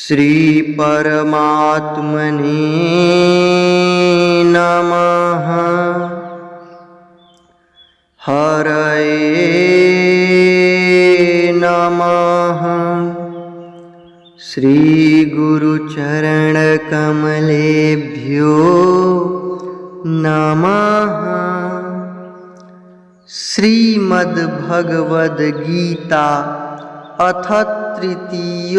श्री परमात्मने नमः। हरये नमः। श्री गुरुचरण कमलेभ्यो नमः। श्रीमद्भगवद्गीता अथ तृतीयोऽध्यायः।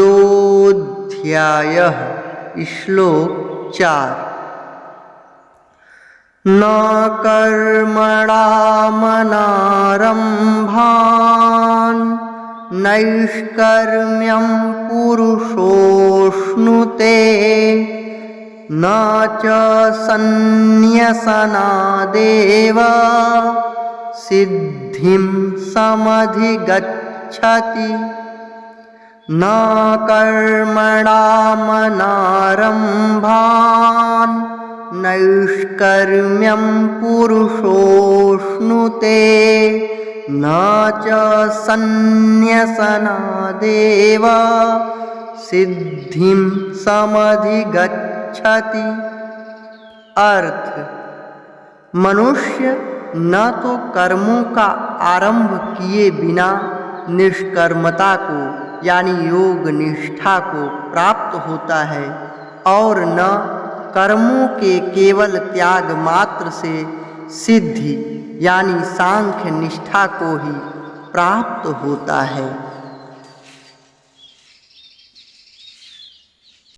श्लोक 4। न कर्मणामनारम्भान् नैष्कर्म्यं पुरुषोऽश्नुते न च सन्न्यसनादेव सिद्धिं समधिगच्छति। न कर्मणामनारम्भान् नैष्कर्म्यं पुरुषोऽश्नुते न च सन्न्यसनादेव सिद्धिं समधिगच्छति। अर्थ: मनुष्य न तो कर्मों का आरंभ किए बिना निष्कर्मता को यानी योग निष्ठा को प्राप्त होता है और न कर्मों के केवल त्याग मात्र से सिद्धि यानी सांख्य निष्ठा को ही प्राप्त होता है।